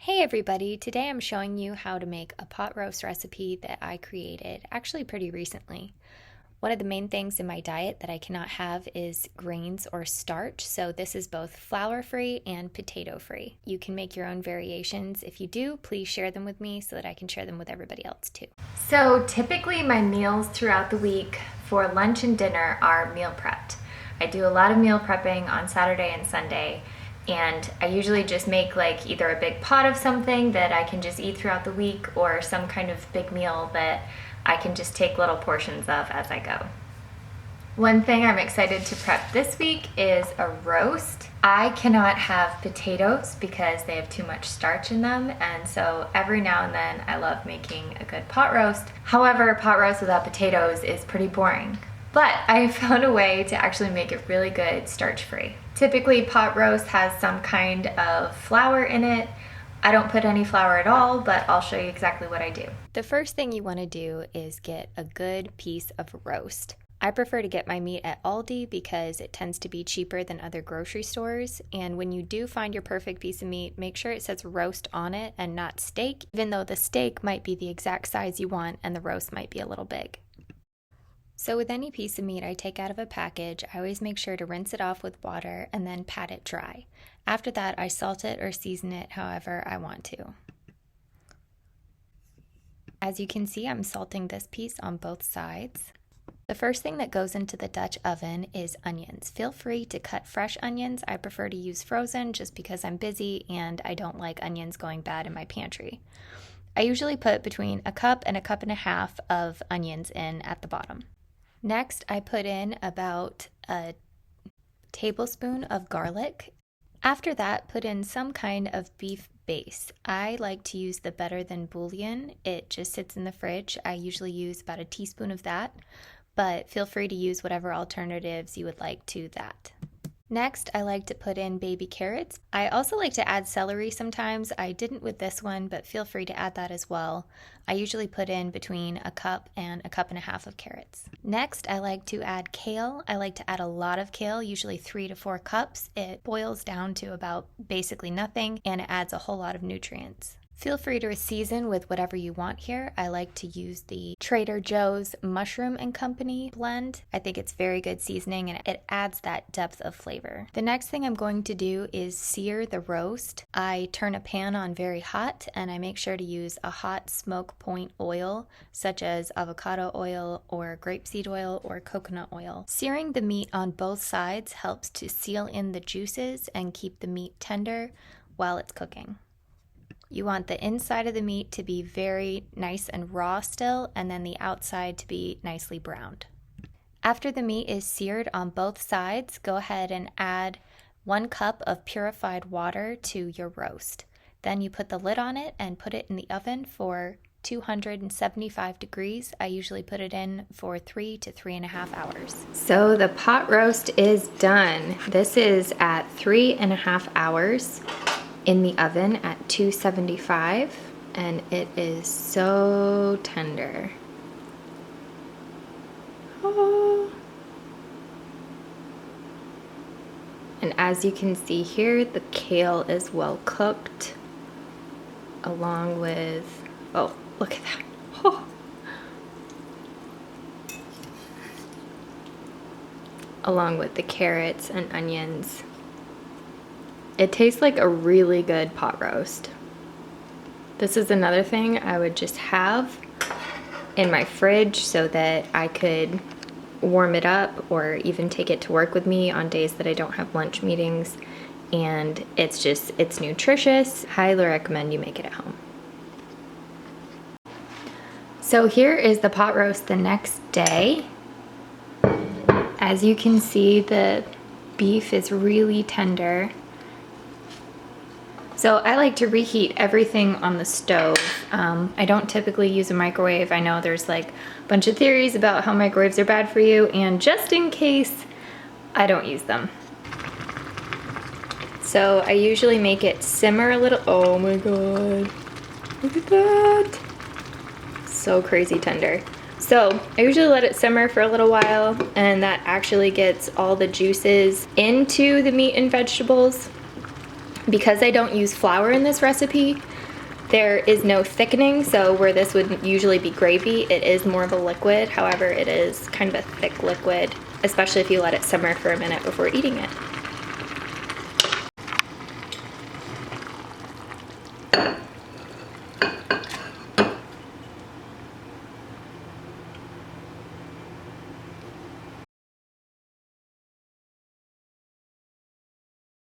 Hey everybody, today I'm showing you how to make a pot roast recipe that I created actually pretty recently. One of the main things in my diet that I cannot have is grains or starch, so this is both flour-free and potato-free. You can make your own variations. If you do, please share them with me so that I can share them with everybody else too. So typically my meals throughout the week for lunch and dinner are meal prepped. I do a lot of meal prepping on Saturday and Sunday. And I usually just make like either a big pot of something that I can just eat throughout the week or some kind of big meal that I can just take little portions of as I go. One thing I'm excited to prep this week is a roast. I cannot have potatoes because they have too much starch in them, and so every now and then I love making a good pot roast. However, pot roast without potatoes is pretty boring. But I found a way to actually make it really good starch-free. Typically, pot roast has some kind of flour in it. I don't put any flour at all, but I'll show you exactly what I do. The first thing you want to do is get a good piece of roast. I prefer to get my meat at Aldi because it tends to be cheaper than other grocery stores. And when you do find your perfect piece of meat, make sure it says roast on it and not steak, even though the steak might be the exact size you want and the roast might be a little big. So with any piece of meat I take out of a package, I always make sure to rinse it off with water and then pat it dry. After that, I salt it or season it however I want to. As you can see, I'm salting this piece on both sides. The first thing that goes into the Dutch oven is onions. Feel free to cut fresh onions. I prefer to use frozen just because I'm busy and I don't like onions going bad in my pantry. I usually put between a cup and a cup and a half of onions in at the bottom. Next, I put in about a tablespoon of garlic. After that, put in some kind of beef base. I like to use the Better Than bouillon. It just sits in the fridge. I usually use about a teaspoon of that, but feel free to use whatever alternatives you would like to that. Next, I like to put in baby carrots. I also like to add celery sometimes. I didn't with this one, but feel free to add that as well. I usually put in between a cup and a cup and a half of carrots. Next, I like to add kale. I like to add a lot of kale, usually 3 to 4 cups. It boils down to about basically nothing, and it adds a whole lot of nutrients. Feel free to season with whatever you want here. I like to use the Trader Joe's Mushroom and Company blend. I think it's very good seasoning and it adds that depth of flavor. The next thing I'm going to do is sear the roast. I turn a pan on very hot and I make sure to use a hot smoke point oil such as avocado oil or grapeseed oil or coconut oil. Searing the meat on both sides helps to seal in the juices and keep the meat tender while it's cooking. You want the inside of the meat to be very nice and raw still, and then the outside to be nicely browned. After the meat is seared on both sides, go ahead and add 1 cup of purified water to your roast. Then you put the lid on it and put it in the oven for 275 degrees. I usually put it in for 3 to 3.5 hours. So the pot roast is done. This is at 3.5 hours. In the oven at 275, and it is so tender. Oh. And as you can see here, the kale is well cooked, along with, oh, look at that. Oh. Along with the carrots and onions. It tastes like a really good pot roast. This is another thing I would just have in my fridge so that I could warm it up or even take it to work with me on days that I don't have lunch meetings. And it's nutritious. Highly recommend you make it at home. So here is the pot roast the next day. As you can see, the beef is really tender. So I like to reheat everything on the stove. I don't typically use a microwave. I know there's like a bunch of theories about how microwaves are bad for you, and just in case, I don't use them. So I usually make it simmer a little. Oh my God, look at that. So crazy tender. So I usually let it simmer for a little while, and that actually gets all the juices into the meat and vegetables. Because I don't use flour in this recipe, there is no thickening, so where this would usually be gravy, it is more of a liquid. However, it is kind of a thick liquid, especially if you let it simmer for a minute before eating it.